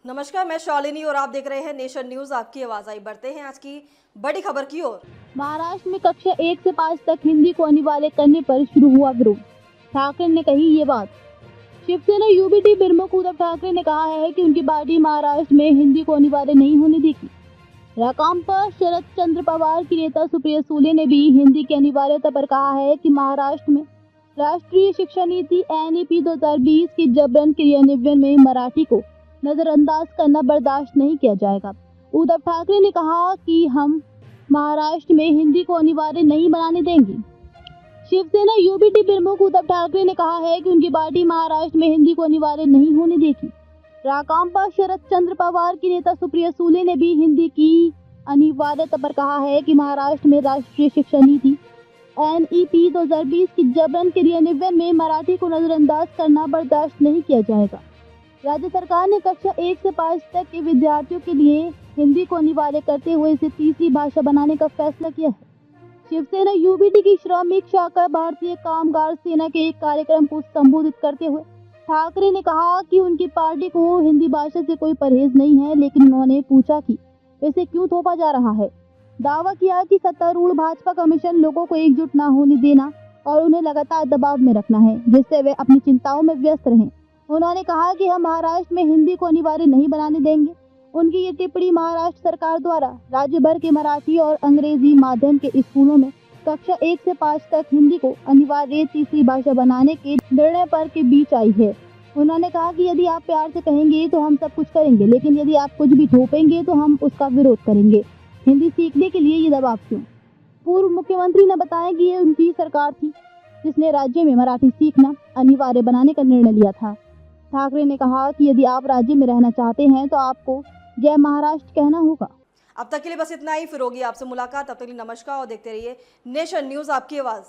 नमस्कार, मैं शालिनी और आप देख रहे हैं नेशन न्यूज। आपकी आवाज आई। बढ़ते हैं आज की बड़ी खबर की ओर। महाराष्ट्र में कक्षा 1 से 5 तक हिंदी को अनिवार्य करने पर शुरू हुआ विरोध। ठाकरे ने कही ये बात। शिवसेना यूबीटी प्रमुख उद्धव ठाकरे ने कहा है कि उनकी पार्टी महाराष्ट्र में हिंदी को अनिवार्य नहीं होने देगी। राकांपा शरद चंद्र पवार की नेता सुप्रिया सुले ने भी हिंदी की अनिवार्यता पर कहा है कि महाराष्ट्र में राष्ट्रीय शिक्षा नीति NEP 2020 की जबरन क्रियान्वयन में मराठी को नजरअंदाज करना बर्दाश्त नहीं किया जाएगा। उद्धव ठाकरे ने कहा कि हम महाराष्ट्र में हिंदी को अनिवार्य नहीं बनाने देंगे। शिवसेना यूबीटी प्रमुख उद्धव ठाकरे ने कहा है कि उनकी पार्टी महाराष्ट्र में हिंदी को अनिवार्य नहीं होने देगी। राकांपा शरद चंद्र पवार की नेता सुप्रिया सुले ने भी हिंदी की अनिवार्यता पर कहा है कि महाराष्ट्र में राष्ट्रीय शिक्षा नीति NEP 2020 की जबरन क्रियान्वयन में मराठी को नजरअंदाज करना बर्दाश्त नहीं किया जाएगा। राज्य सरकार ने कक्षा 1 से 5 तक के विद्यार्थियों के लिए हिंदी को अनिवार्य करते हुए इसे तीसरी भाषा बनाने का फैसला किया है। शिवसेना यूबीटी की श्रमिक शाखा भारतीय कामगार सेना के एक कार्यक्रम को संबोधित करते हुए ठाकरे ने कहा कि उनकी पार्टी को हिंदी भाषा से कोई परहेज नहीं है, लेकिन उन्होंने पूछा कि इसे क्यों थोपा जा रहा है। दावा किया कि सत्तारूढ़ भाजपा का मिशन लोगों को एकजुट न होने देना और उन्हें लगातार दबाव में रखना है, जिससे वे अपनी चिंताओं में व्यस्त रहें। उन्होंने कहा कि हम महाराष्ट्र में हिंदी को अनिवार्य नहीं बनाने देंगे। उनकी ये टिप्पणी महाराष्ट्र सरकार द्वारा राज्य भर के मराठी और अंग्रेजी माध्यम के स्कूलों में कक्षा 1 से 5 तक हिंदी को अनिवार्य तीसरी भाषा बनाने के निर्णय पर के बीच आई है। उन्होंने कहा कि यदि आप प्यार से कहेंगे तो हम सब कुछ करेंगे, लेकिन यदि आप कुछ भी थोपेंगे तो हम उसका विरोध करेंगे। हिंदी सीखने के लिए ये दबाव क्यों? पूर्व मुख्यमंत्री ने बताया कि ये उनकी सरकार थी जिसने राज्य में मराठी सीखना अनिवार्य बनाने का निर्णय लिया था। ठाकरे ने कहा कि यदि आप राज्य में रहना चाहते हैं तो आपको जय महाराष्ट्र कहना होगा। अब तक के लिए बस इतना ही। फिर होगी आपसे मुलाकात। तब तक के लिए नमस्कार और देखते रहिए नेशन न्यूज, आपकी आवाज।